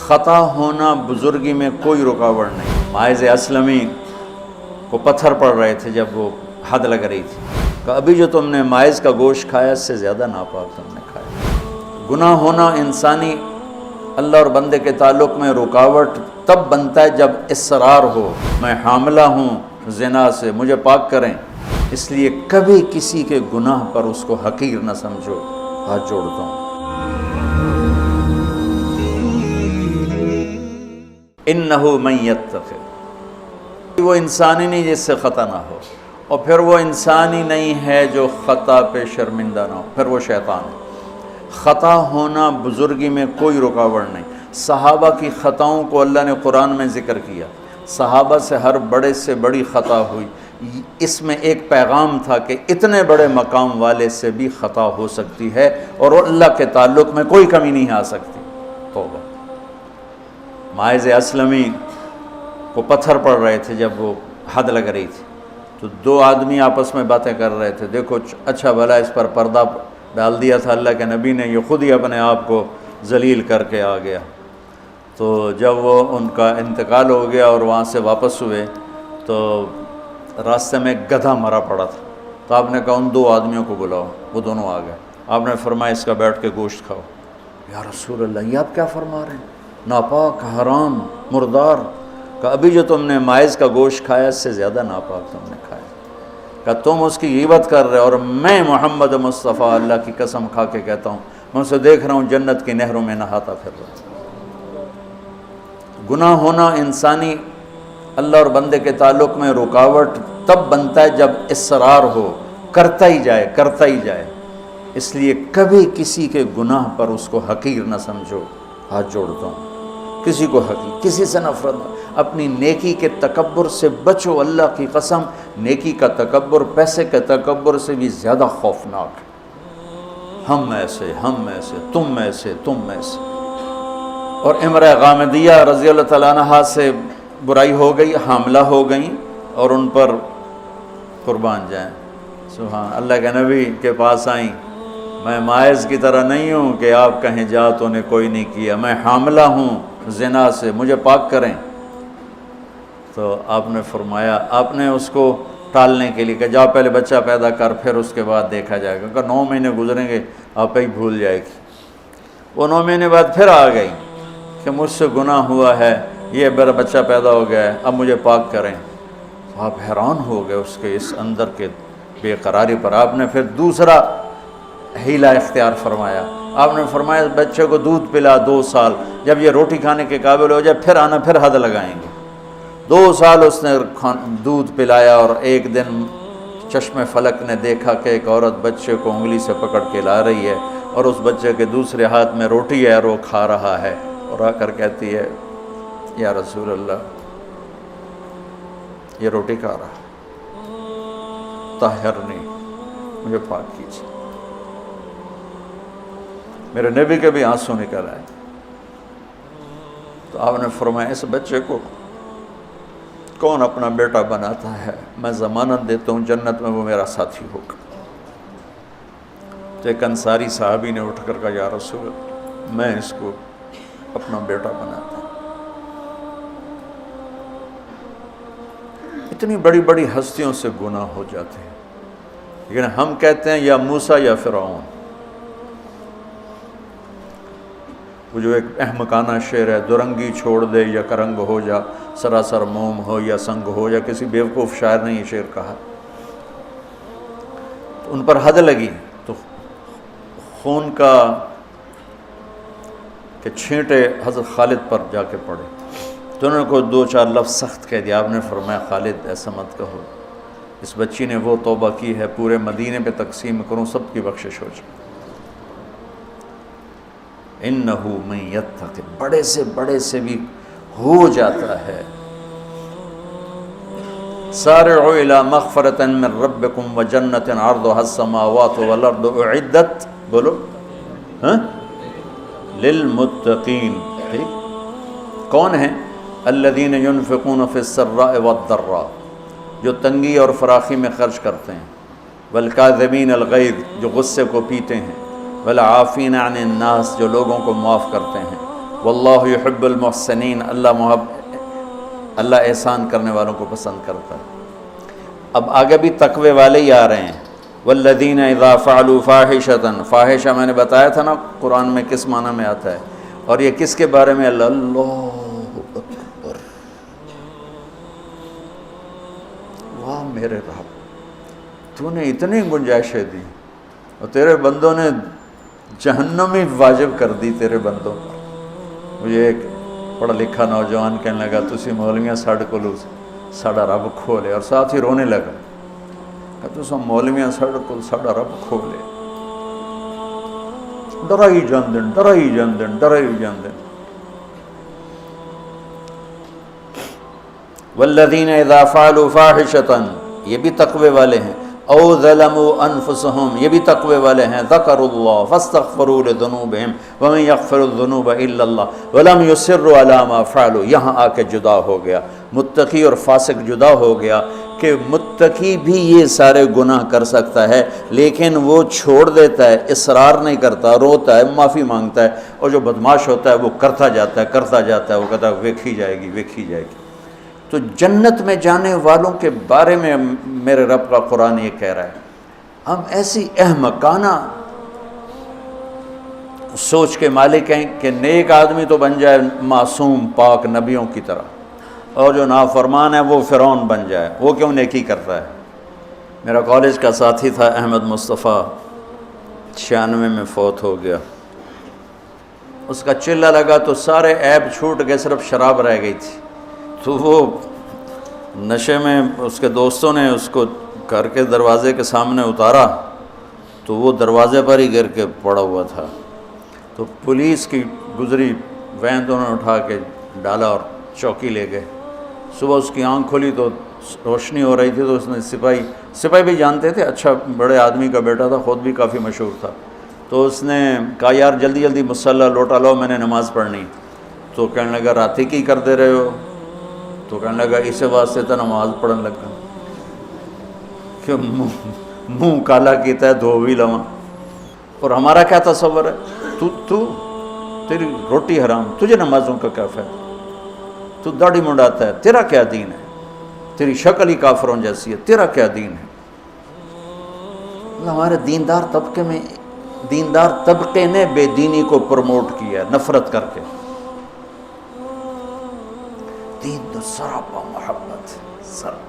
خطا ہونا بزرگی میں کوئی رکاوٹ نہیں۔ ماعز اسلمی کو پتھر پڑ رہے تھے جب وہ حد لگ رہی تھی، کہ ابھی جو تم نے ماعز کا گوشت کھایا اس سے زیادہ ناپاک تم نے کھایا۔ گناہ ہونا انسانی اللہ اور بندے کے تعلق میں رکاوٹ تب بنتا ہے جب اصرار ہو، میں حاملہ ہوں زنا سے، مجھے پاک کریں، اس لیے کبھی کسی کے گناہ پر اس کو حقیر نہ سمجھو۔ ہاتھ جوڑتا ہوں۔ انہ من یتق، وہ انسان ہی نہیں جس سے خطا نہ ہو، اور پھر وہ انسان ہی نہیں ہے جو خطا پہ شرمندہ نہ ہو، پھر وہ شیطان ہے۔ خطا ہونا بزرگی میں کوئی رکاوٹ نہیں۔ صحابہ کی خطاؤں کو اللہ نے قرآن میں ذکر کیا، صحابہ سے ہر بڑے سے بڑی خطا ہوئی، اس میں ایک پیغام تھا کہ اتنے بڑے مقام والے سے بھی خطا ہو سکتی ہے اور اللہ کے تعلق میں کوئی کمی نہیں آ سکتی۔ توبہ۔ ماعز اسلمی کو پتھر پڑ رہے تھے جب وہ حد لگ رہی تھی، تو دو آدمی آپس میں باتیں کر رہے تھے، دیکھو اچھا بھلا اس پر پردہ ڈال دیا تھا اللہ کے نبی نے، یہ خود ہی اپنے آپ کو ذلیل کر کے آ گیا۔ تو جب وہ ان کا انتقال ہو گیا اور وہاں سے واپس ہوئے تو راستے میں ایک گدھا مرا پڑا تھا، تو آپ نے کہا ان دو آدمیوں کو بلاؤ، وہ دونوں آ گئے۔ آپ نے فرمایا اس کا بیٹھ کے گوشت کھاؤ۔ یا رسول اللہ، یہ آپ کیا فرما رہے ہیں؟ ناپاک، حرام، مردار۔ کہ ابھی جو تم نے ماعز کا گوشت کھایا اس سے زیادہ ناپاک تم نے کھایا۔ کہ تم اس کی غیبت کر رہے، اور میں محمد مصطفیٰ اللہ کی قسم کھا کے کہتا ہوں میں اسے دیکھ رہا ہوں جنت کی نہروں میں نہاتا پھر رہا ہوں۔ گناہ ہونا انسانی اللہ اور بندے کے تعلق میں رکاوٹ تب بنتا ہے جب اصرار ہو، کرتا ہی جائے کرتا ہی جائے، اس لیے کبھی کسی کے گناہ پر اس کو حقیر نہ سمجھو۔ ہاتھ جوڑتا ہوں۔ کسی کو حقیر، کسی سے نفرت نہ، اپنی نیکی کے تکبر سے بچو۔ اللہ کی قسم، نیکی کا تکبر پیسے کے تکبر سے بھی زیادہ خوفناک ہے۔ ہم ایسے، ہم ایسے، تم ایسے، تم ایسے۔ اور امرأہ غامدیہ رضی اللہ تعالیٰ عنہا سے برائی ہو گئی، حاملہ ہو گئیں، اور ان پر قربان جائیں سبحان اللہ کے نبی کے پاس آئیں، میں ماعز کی طرح نہیں ہوں کہ آپ کہیں جا تو نے کوئی نہیں کیا، میں حاملہ ہوں زنا سے، مجھے پاک کریں۔ تو آپ نے فرمایا، آپ نے اس کو ٹالنے کے لیے کہ جا پہلے بچہ پیدا کر پھر اس کے بعد دیکھا جائے گا، کہ 9 مہینے گزریں گے آپ ہی بھول جائے گی۔ وہ 9 مہینے بعد پھر آ گئی کہ مجھ سے گناہ ہوا ہے، یہ میرا بچہ پیدا ہو گیا ہے، اب مجھے پاک کریں۔ آپ حیران ہو گئے اس کے اس اندر کے بے قراری پر۔ آپ نے پھر دوسرا ہیلا اختیار فرمایا، آپ نے فرمایا بچے کو دودھ پلا 2 سال، جب یہ روٹی کھانے کے قابل ہو جائے پھر آنا، پھر حد لگائیں گے۔ 2 سال اس نے دودھ پلایا، اور ایک دن چشم فلک نے دیکھا کہ ایک عورت بچے کو انگلی سے پکڑ کے لا رہی ہے، اور اس بچے کے دوسرے ہاتھ میں روٹی ہے اور وہ کھا رہا ہے، اور آ کر کہتی ہے یا رسول اللہ یہ روٹی کھا رہا، طہرنی، مجھے پاک کیجیے۔ میرے نبی کے بھی آنسو نکل آئے۔ تو آپ نے فرمایا اس بچے کو کون اپنا بیٹا بناتا ہے، میں ضمانت دیتا ہوں جنت میں وہ میرا ساتھی ہوگا۔ تو ایک انصاری صحابی نے اٹھ کر کہا یا رسول اللہ میں اس کو اپنا بیٹا بناتا ہوں۔ اتنی بڑی بڑی ہستیوں سے گناہ ہو جاتے ہیں، لیکن ہم کہتے ہیں یا موسیٰ یا فرعون۔ وہ جو ایک احمقانہ شعر ہے، دورنگی چھوڑ دے یا کرنگ ہو جا، سراسر موم ہو یا سنگ ہو جا، کسی بیوقوف شاعر نے یہ شعر کہا۔ تو ان پر حد لگی تو خون کا کہ چھینٹے حضرت خالد پر جا کے پڑے، تو انہوں نے کو 2-4 لفظ سخت کہہ دیا۔ آپ نے فرمایا خالد ایسا مت کہو، اس بچی نے وہ توبہ کی ہے پورے مدینے پہ تقسیم کروں سب کی بخشش ہو جائے۔ انہو من یتق، بڑے سے بڑے سے بھی ہو جاتا ہے۔ سارعوا الی مغفرۃ من ربکم وجنۃ عرضها السماوات والارض اعدت، بولو للمتقین۔ ٹھیک، کون ہیں؟ الذین ينفقون فی السراء والضراء، جو تنگی اور فراخی میں خرچ کرتے ہیں، والکاظمین الغیظ، جو غصے کو پیتے ہیں، والعافین عن الناس، جو لوگوں کو معاف کرتے ہیں، واللہ یحب المحسنین، اللہ احسان کرنے والوں کو پسند کرتا ہے۔ اب آگے بھی تقوی والے ہی آ رہے ہیں۔ والذین اذا فعلوا فاحشۃ، فاحشہ میں نے بتایا تھا نا قرآن میں کس معنی میں آتا ہے، اور یہ کس کے بارے میں؟ اللہ اکبر، واہ میرے رب، تو نے اتنی گنجائشیں دی اور تیرے بندوں نے جہنم ہی واجب کر دی تیرے بندوں پر۔ مجھے ایک پڑھا لکھا نوجوان کہنے لگا تسی مولویاں ساڑھے کو ساڑھا رب کھولے، اور ساتھ ہی رونے لگا کہ تسا مولویاں ساڑھے کو ساڑھا رب کھولے، ڈرائی جاندن ڈرائی جاندن ڈرائی جاندن۔ والذین اذا فعلوا فاحشۃ، یہ بھی تقوی والے ہیں، او ظلموا انفسهم، یہ بھی تقوی والے ہیں، ذکروا اللہ فاستغفروا لذنوبہم ومن یغفر الذنوب الا اللہ ولم یصروا علی ما فعلوا۔ یہاں آ کے جدا ہو گیا، متقی اور فاسق جدا ہو گیا کہ متقی بھی یہ سارے گناہ کر سکتا ہے لیکن وہ چھوڑ دیتا ہے، اصرار نہیں کرتا، روتا ہے، معافی مانگتا ہے، اور جو بدماش ہوتا ہے وہ کرتا جاتا ہے، وہ کہتا ہے ویکھی جائے گی ویکھی جائے گی۔ تو جنت میں جانے والوں کے بارے میں میرے رب کا قرآن یہ کہہ رہا ہے۔ ہم ایسی احمقانہ سوچ کے مالک ہیں کہ نیک آدمی تو بن جائے معصوم پاک نبیوں کی طرح، اور جو نافرمان ہے وہ فرعون بن جائے، وہ کیوں نیکی کرتا ہے؟ میرا کالج کا ساتھی تھا احمد مصطفیٰ، 96 میں فوت ہو گیا۔ اس کا چلہ لگا تو سارے عیب چھوٹ گئے، صرف شراب رہ گئی تھی۔ تو وہ نشے میں اس کے دوستوں نے اس کو گھر کے دروازے کے سامنے اتارا تو وہ دروازے پر ہی گر کے پڑا ہوا تھا۔ تو پولیس کی گزری وین تو انہوں نے اٹھا کے ڈالا اور چوکی لے گئے۔ صبح اس کی آنکھ کھلی تو روشنی ہو رہی تھی، تو اس نے سپاہی بھی جانتے تھے، اچھا بڑے آدمی کا بیٹا تھا، خود بھی کافی مشہور تھا، تو اس نے کہا یار جلدی جلدی مصلی لوٹا لاؤ، میں نے نماز پڑھنی۔ تو کہنے لگا راتی کی کر دے رہے ہو؟ تو کہنے لگا اسے واسطے تو نماز پڑھن لگا کہ منہ کالا کیتا ہے دھو بھی لواں۔ اور ہمارا کیا تصور ہے؟ تیری روٹی حرام، تجھے نمازوں کا کیا فائدہ؟ تو داڑھی منڈاتا ہے، تیرا کیا دین ہے؟ تیری شکل ہی کافروں جیسی ہے، تیرا کیا دین ہے؟ ہمارے دیندار طبقے نے بے دینی کو پروموٹ کیا نفرت کر کے۔ دین تو سراپا محبت سراپا